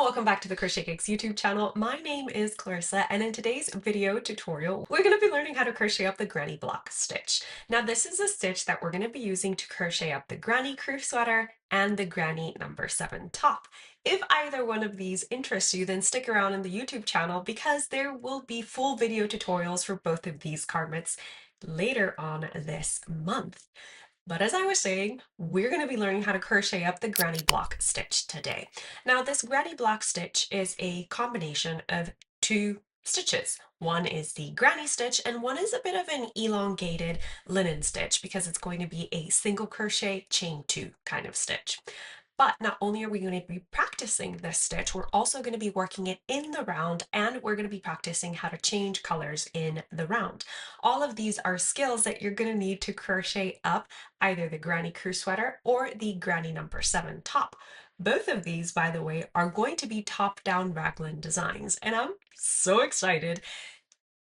welcome back to the Crochet Gigs YouTube channel. My name is Clarissa, and in today's video tutorial, we're going to be learning how to crochet up the granny block stitch. Now, this is a stitch that we're going to be using to crochet up the granny crew sweater and the granny number 7 top. If either one of these interests you, then stick around in the YouTube channel because there will be full video tutorials for both of these garments later on this month. But as I was saying, we're going to be learning how to crochet up the granny block stitch today. Now, this granny block stitch is a combination of two stitches. One is the granny stitch and one is a bit of an elongated linen stitch because it's going to be a single crochet chain 2 kind of stitch. But not only are we going to be practicing this stitch, we're also going to be working it in the round, and we're going to be practicing how to change colors in the round. All of these are skills that you're going to need to crochet up either the granny crew sweater or the granny number 7 top. Both of these, by the way, are going to be top-down raglan designs, and I'm so excited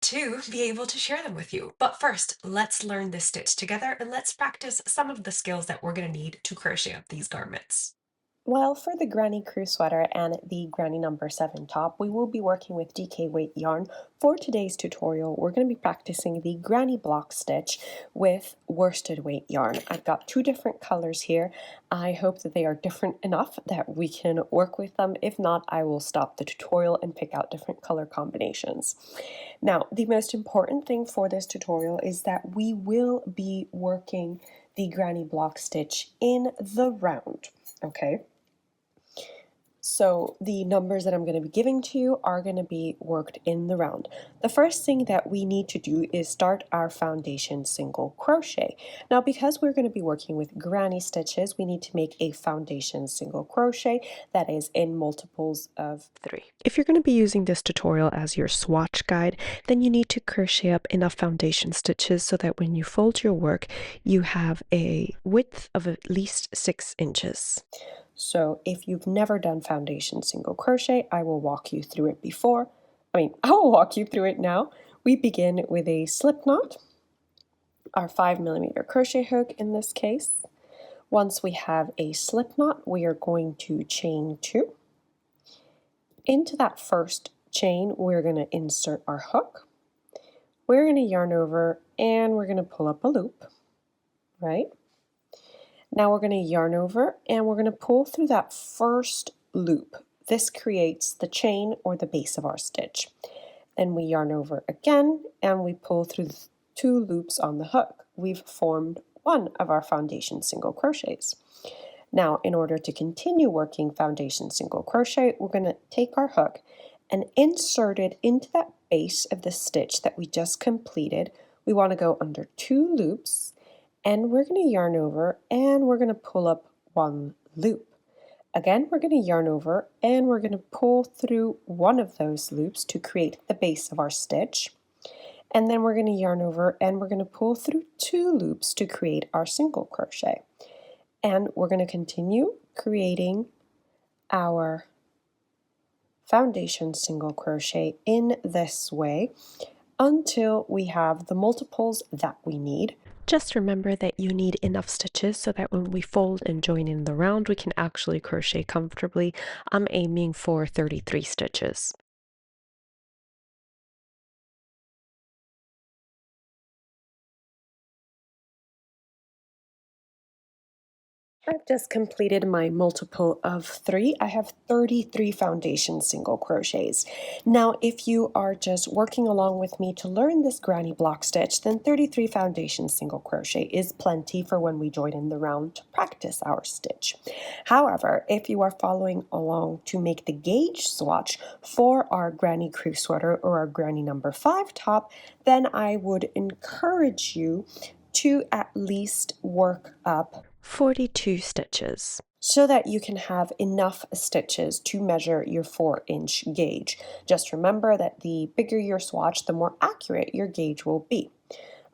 to be able to share them with you. But first, let's learn this stitch together and let's practice some of the skills that we're going to need to crochet up these garments. Well, for the granny crew sweater and the granny number 7 top, we will be working with DK weight yarn. For today's tutorial, we're going to be practicing the granny block stitch with worsted weight yarn. I've got two different colors here. I hope that they are different enough that we can work with them. If not, I will stop the tutorial and pick out different color combinations. Now, the most important thing for this tutorial is that we will be working the granny block stitch in the round, okay? So the numbers that I'm going to be giving to you are going to be worked in the round. The first thing that we need to do is start our foundation single crochet. Now, because we're going to be working with granny stitches, we need to make a foundation single crochet that is in multiples of 3. If you're going to be using this tutorial as your swatch guide, then you need to crochet up enough foundation stitches so that when you fold your work, you have a width of at least 6 inches. So if you've never done foundation single crochet, I will walk you through it I will walk you through it now. We begin with a slip knot, our 5mm crochet hook in this case. Once we have a slip knot, we are going to chain 2. Into that first chain, we're going to insert our hook. We're going to yarn over and we're going to pull up a loop, right? Now we're going to yarn over and we're going to pull through that first loop. This creates the chain or the base of our stitch. Then we yarn over again and we pull through 2 loops on the hook. We've formed one of our foundation single crochets. Now, in order to continue working foundation single crochet, we're going to take our hook and insert it into that base of the stitch that we just completed. We want to go under 2 loops. And we're going to yarn over and we're going to pull up 1 loop. Again, we're going to yarn over and we're going to pull through one of those loops to create the base of our stitch. And then we're going to yarn over and we're going to pull through 2 loops to create our single crochet. And we're going to continue creating our foundation single crochet in this way until we have the multiples that we need. Just remember that you need enough stitches so that when we fold and join in the round, we can actually crochet comfortably. I'm aiming for 33 stitches. I've just completed my multiple of 3. I have 33 foundation single crochets. Now, if you are just working along with me to learn this granny block stitch, then 33 foundation single crochet is plenty for when we join in the round to practice our stitch. However, if you are following along to make the gauge swatch for our granny crew sweater or our granny number 5 top, then I would encourage you to at least work up 42 stitches so that you can have enough stitches to measure your 4-inch gauge. Just remember that the bigger your swatch, the more accurate your gauge will be.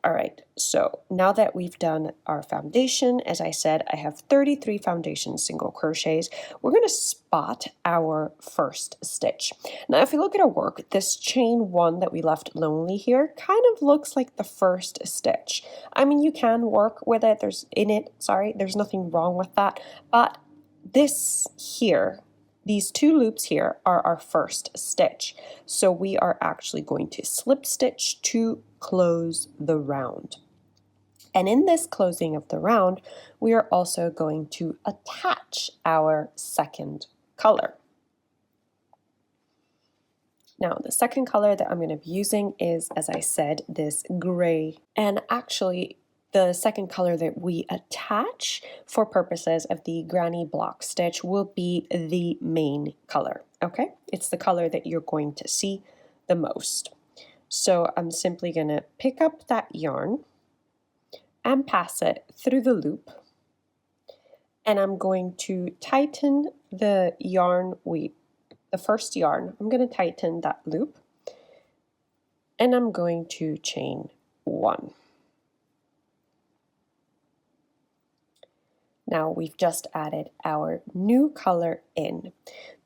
Alright, so now that we've done our foundation, as I said, I have 33 foundation single crochets. We're going to spot our first stitch. Now, if you look at our work, this chain 1 that we left lonely here kind of looks like the first stitch. I mean, you can work with it. There's nothing wrong with that, but this here these two loops here are our first stitch. So we are actually going to slip stitch to close the round. And in this closing of the round, we are also going to attach our second color. Now, the second color that I'm going to be using is, as I said, this gray. And actually, the second color that we attach for purposes of the granny block stitch will be the main color, okay? It's the color that you're going to see the most. So I'm simply going to pick up that yarn and pass it through the loop. And I'm going to tighten the yarn the first yarn. I'm going to tighten that loop. And I'm going to chain 1. Now we've just added our new color in.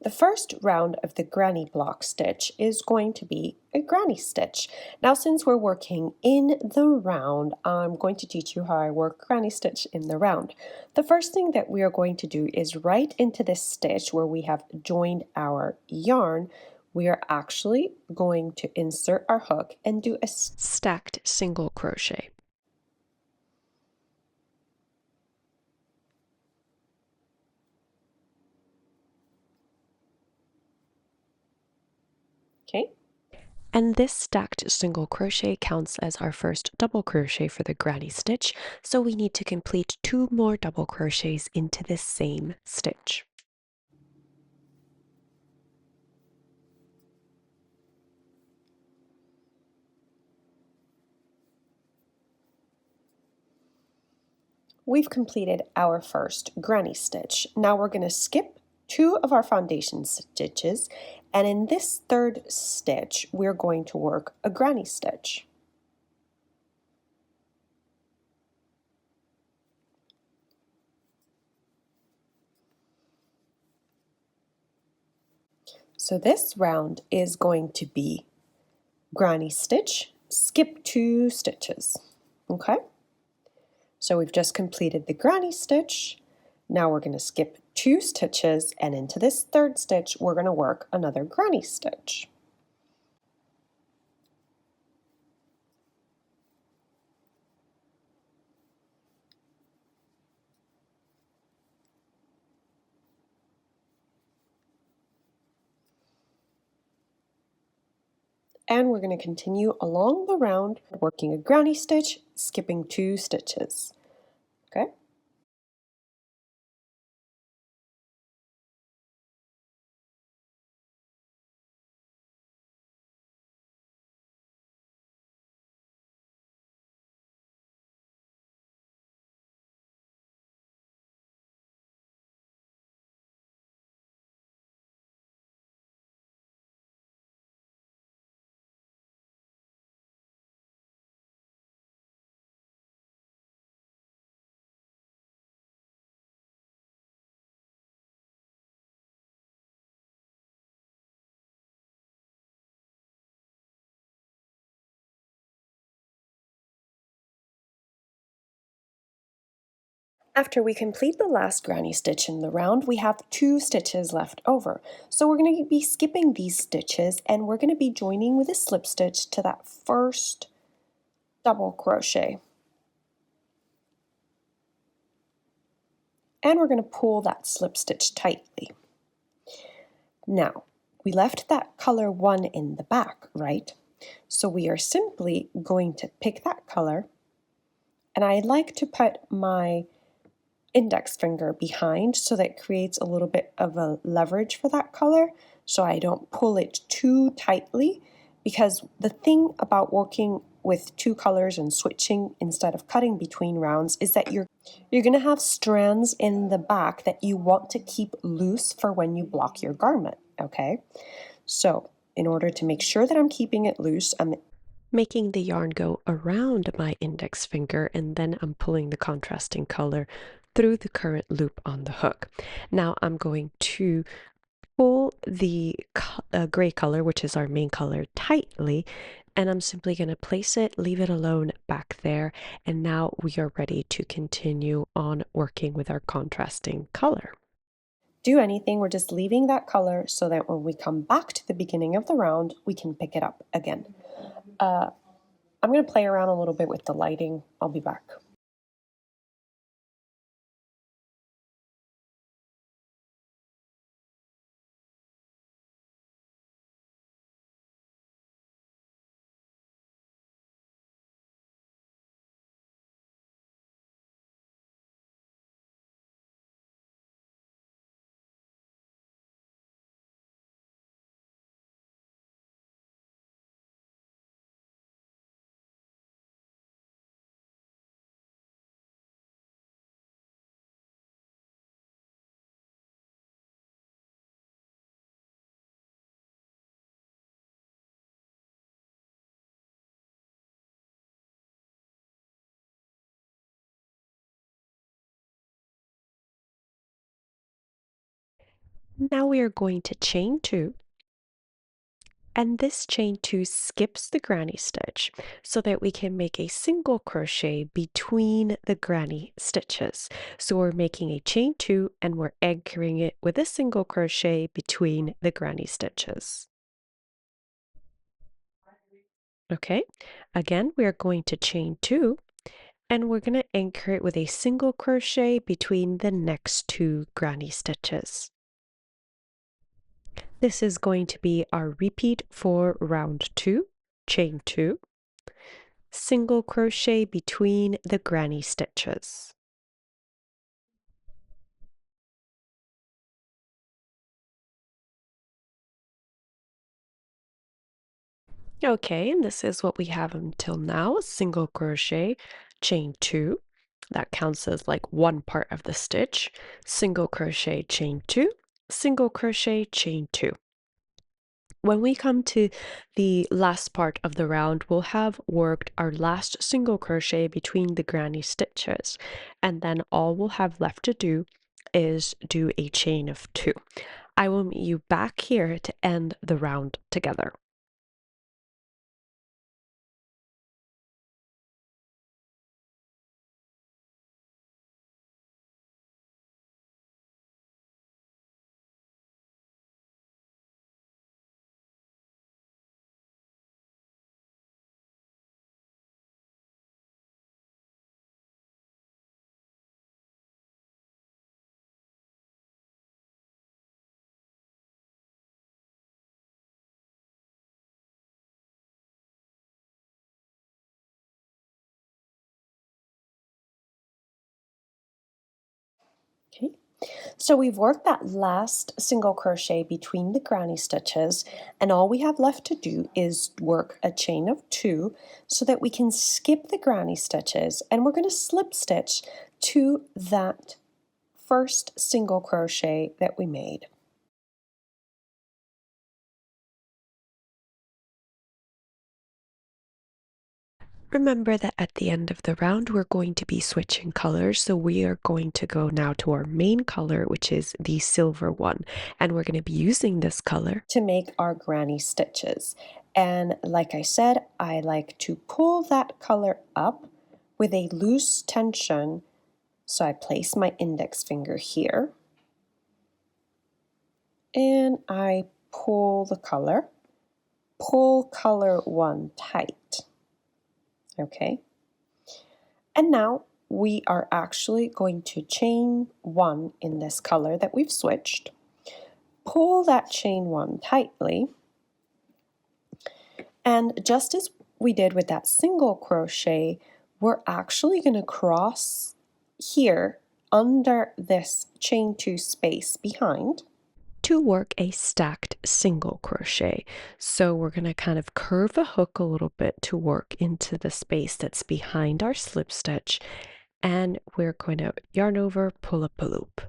The first round of the granny block stitch is going to be a granny stitch. Now since we're working in the round, I'm going to teach you how I work granny stitch in the round. The first thing that we are going to do is right into this stitch where we have joined our yarn, we are actually going to insert our hook and do a stacked single crochet. Okay. And this stacked single crochet counts as our first double crochet for the granny stitch, so we need to complete 2 more double crochets into this same stitch. We've completed our first granny stitch. Now we're going to skip 2 of our foundation stitches, and in this third stitch we're going to work a granny stitch. So this round is going to be granny stitch, skip 2 stitches, okay? So we've just completed the granny stitch. Now we're going to skip 2 stitches, and into this third stitch we're going to work another granny stitch. And we're going to continue along the round working a granny stitch, skipping 2 stitches. Okay? After we complete the last granny stitch in the round, we have 2 stitches left over. So we're going to be skipping these stitches, and we're going to be joining with a slip stitch to that first double crochet. And we're going to pull that slip stitch tightly. Now, we left that color 1 in the back, right? So we are simply going to pick that color, and I like to put my index finger behind so that it creates a little bit of a leverage for that color, so I don't pull it too tightly, because the thing about working with 2 colors and switching instead of cutting between rounds is that you're going to have strands in the back that you want to keep loose for when you block your garment, okay? So in order to make sure that I'm keeping it loose, I'm making the yarn go around my index finger, and then I'm pulling the contrasting color through the current loop on the hook. Now I'm going to pull the gray color, which is our main color, tightly, and I'm simply going to place it, leave it alone back there, and now we are ready to continue on working with our contrasting color. do anything. We're just leaving that color so that when we come back to the beginning of the round, we can pick it up again. I'm going to play around a little bit with the lighting. I'll be back. Now we are going to chain 2, and this chain 2 skips the granny stitch so that we can make a single crochet between the granny stitches. So we're making a chain 2 and we're anchoring it with a single crochet between the granny stitches. Okay, again we are going to chain 2 and we're going to anchor it with a single crochet between the next 2 granny stitches. This is going to be our repeat for round 2, chain 2, single crochet between the granny stitches. Okay, and this is what we have until now, single crochet, chain 2. That counts as like one part of the stitch, single crochet, chain 2, single crochet, chain 2. When we come to the last part of the round, we'll have worked our last single crochet between the granny stitches, and then all we'll have left to do is do a chain of 2. I will meet you back here to end the round together. Okay. So we've worked that last single crochet between the granny stitches, and all we have left to do is work a chain of 2 so that we can skip the granny stitches, and we're going to slip stitch to that first single crochet that we made. Remember that at the end of the round, we're going to be switching colors. So we are going to go now to our main color, which is the silver one. And we're going to be using this color to make our granny stitches. And like I said, I like to pull that color up with a loose tension. So I place my index finger here and I pull the color. Pull color 1 tight. Okay. And now we are actually going to chain 1 in this color that we've switched. Pull that chain 1 tightly. And just as we did with that single crochet, we're actually going to cross here under this chain 2 space behind. to work a stacked single crochet. So we're going to kind of curve the hook a little bit to work into the space that's behind our slip stitch, and we're going to yarn over, pull up a loop.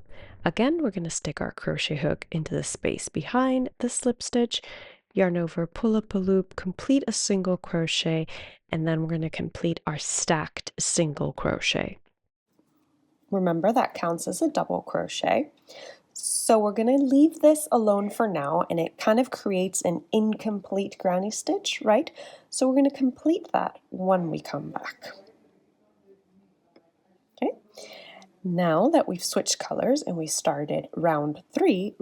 Again, we're going to stick our crochet hook into the space behind the slip stitch, yarn over, pull up a loop, complete a single crochet, and then we're going to complete our stacked single crochet. Remember, that counts as a double crochet. So we're going to leave this alone for now, and it kind of creates an incomplete granny stitch, right? So we're going to complete that when we come back. Okay. Now that we've switched colors and we started round three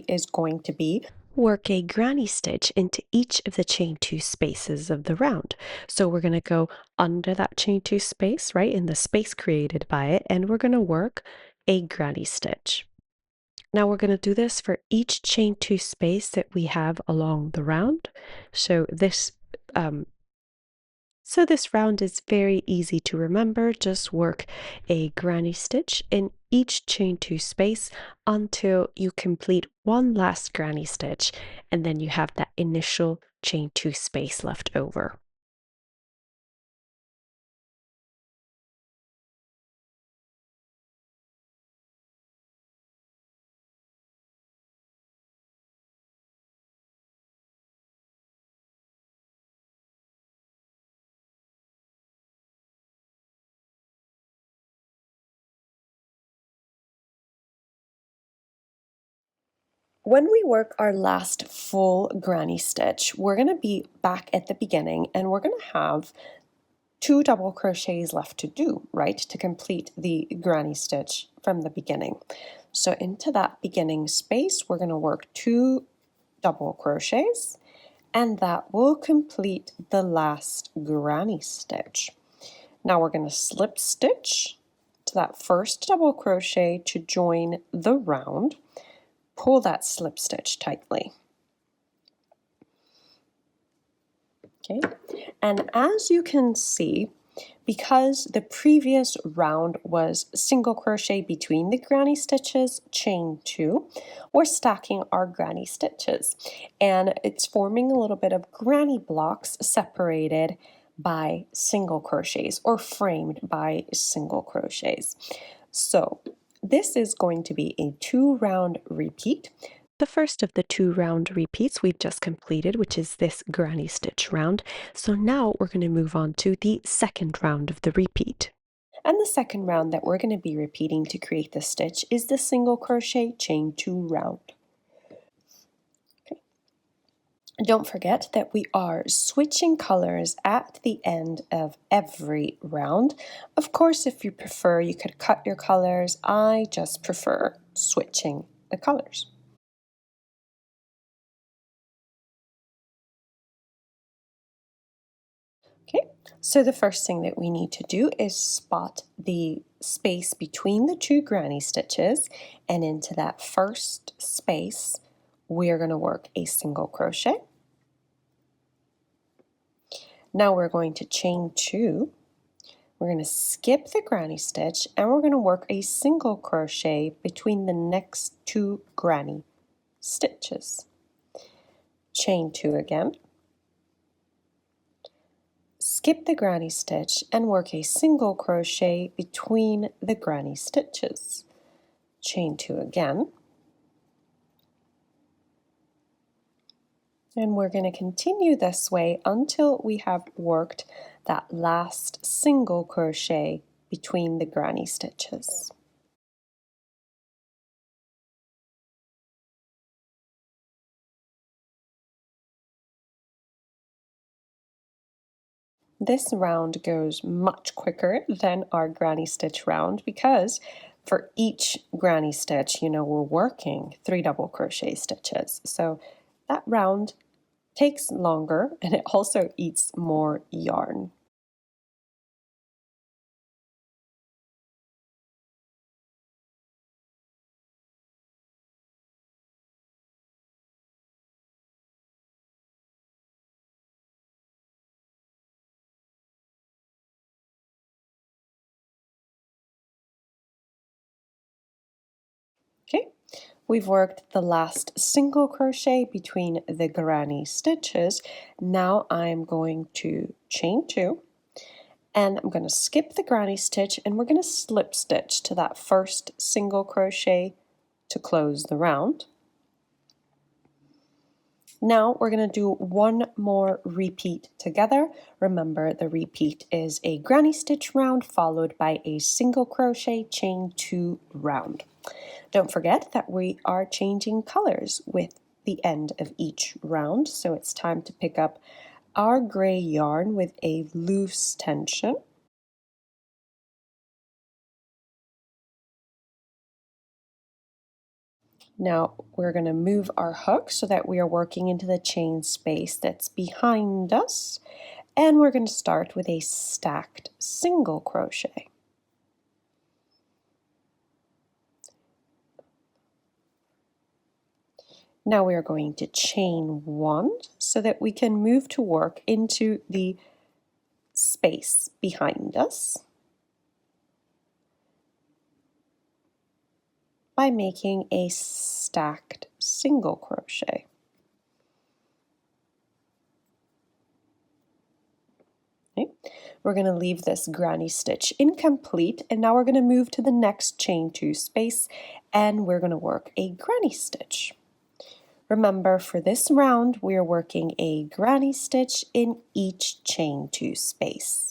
is going to be work a granny stitch into each of the chain two spaces of the round. So we're going to go under that chain two space, right, in the space created by it, and we're going to work a granny stitch. Now we're going to do this for each chain two space that we have along the round. So this round is very easy to remember. Just work a granny stitch in each chain two space until you complete one last granny stitch, and then you have that initial chain two space left over. When we work our last full granny stitch, we're going to be back at the beginning and we're going to have 2 double crochets left to do, right, to complete the granny stitch from the beginning. So into that beginning space, we're going to work 2 double crochets, and that will complete the last granny stitch. Now we're going to slip stitch to that first double crochet to join the round. Pull that slip stitch tightly. Okay, and as you can see, because the previous round was single crochet between the granny stitches, chain 2, we're stacking our granny stitches, and it's forming a little bit of granny blocks separated by single crochets or framed by single crochets. So this is going to be a 2-round repeat. The first of the 2-round repeats we've just completed, which is this granny stitch round. So now we're going to move on to the second round of the repeat. And the second round that we're going to be repeating to create the stitch is the single crochet chain 2 round. Okay. Don't forget that we are switching colors at the end of every round. Of course, if you prefer, you could cut your colors. I just prefer switching the colors. Okay, so the first thing that we need to do is spot the space between the 2 granny stitches, and into that first space we're going to work a single crochet. Now we're going to chain 2. We're going to skip the granny stitch and we're going to work a single crochet between the next 2 granny stitches. Chain 2 again. Skip the granny stitch and work a single crochet between the granny stitches. Chain 2 again. And we're going to continue this way until we have worked that last single crochet between the granny stitches. This round goes much quicker than our granny stitch round because for each granny stitch, we're working 3 double crochet stitches. So that round takes longer and it also eats more yarn. Okay, we've worked the last single crochet between the granny stitches. Now I'm going to chain 2 and I'm going to skip the granny stitch and we're going to slip stitch to that first single crochet to close the round. Now we're going to do one more repeat together. Remember, the repeat is a granny stitch round followed by a single crochet chain 2 round. Don't forget that we are changing colors with the end of each round, so it's time to pick up our gray yarn with a loose tension. Now we're going to move our hook so that we are working into the chain space that's behind us, and we're going to start with a stacked single crochet. Now we are going to chain 1 so that we can move to work into the space behind us by making a stacked single crochet. Okay. We're going to leave this granny stitch incomplete, and now we're going to move to the next chain 2 space, and we're going to work a granny stitch. Remember, for this round, we're working a granny stitch in each chain 2 space.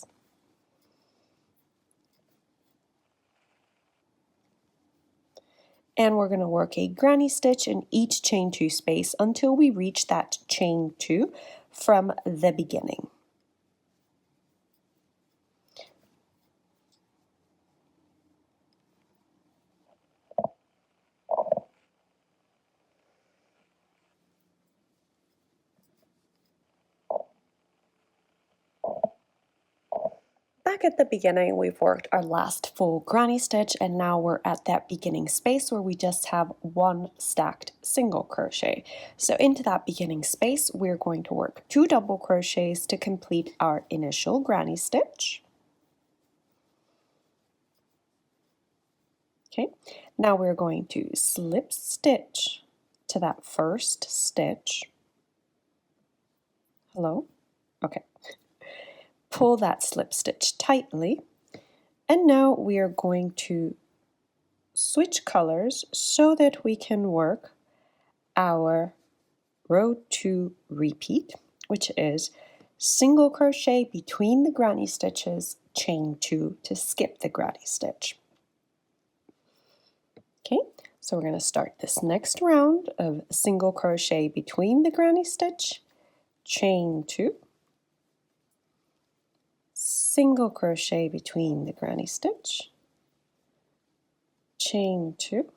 And we're going to work a granny stitch in each chain 2 space until we reach that chain 2 from the beginning. Back at the beginning, we've worked our last full granny stitch, and now we're at that beginning space where we just have 1 stacked single crochet. So into that beginning space, we're going to work 2 double crochets to complete our initial granny stitch. Okay, now we're going to slip stitch to that first stitch. Hello? Okay. Pull that slip stitch tightly, and now we are going to switch colors so that we can work our row 2 repeat, which is single crochet between the granny stitches, chain 2 to skip the granny stitch. Okay, so we're going to start this next round of single crochet between the granny stitch, chain 2, single crochet between the granny stitch, chain 2,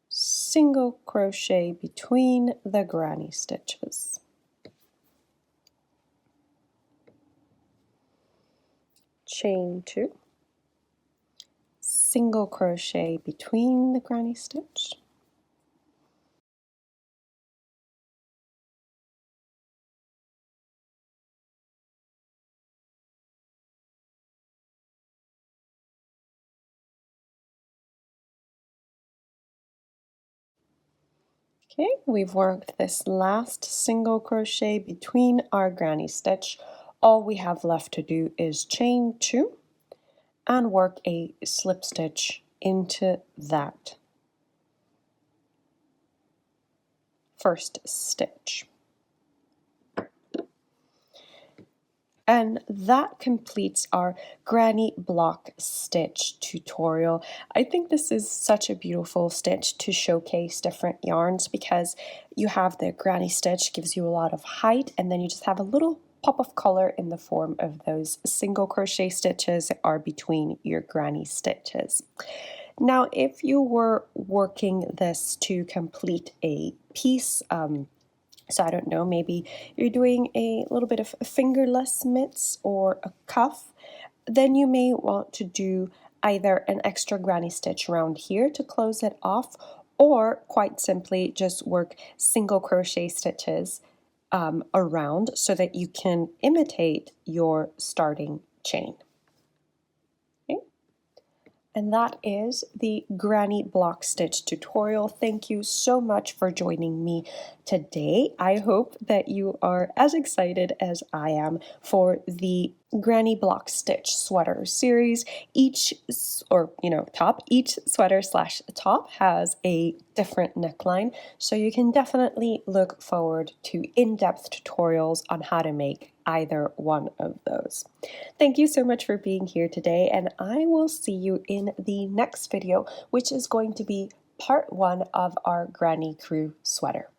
single crochet between the granny stitches. Chain 2, single crochet between the granny stitch, okay, we've worked this last single crochet between our granny stitch. All we have left to do is chain 2 and work a slip stitch into that first stitch. And that completes our granny block stitch tutorial. I think this is such a beautiful stitch to showcase different yarns because you have the granny stitch, gives you a lot of height, and then you just have a little pop of color in the form of those single crochet stitches that are between your granny stitches. Now, if you were working this to complete a piece, so I don't know, maybe you're doing a little bit of fingerless mitts or a cuff, then you may want to do either an extra granny stitch around here to close it off, or quite simply just work single crochet stitches around so that you can imitate your starting chain. And that is the granny block stitch tutorial. Thank you so much for joining me today. I hope that you are as excited as I am for the granny block stitch sweater series. Each sweater slash top has a different neckline, so you can definitely look forward to in-depth tutorials on how to make either one of those. Thank you so much for being here today, and I will see you in the next video, which is going to be part 1 of our Granny Crew sweater.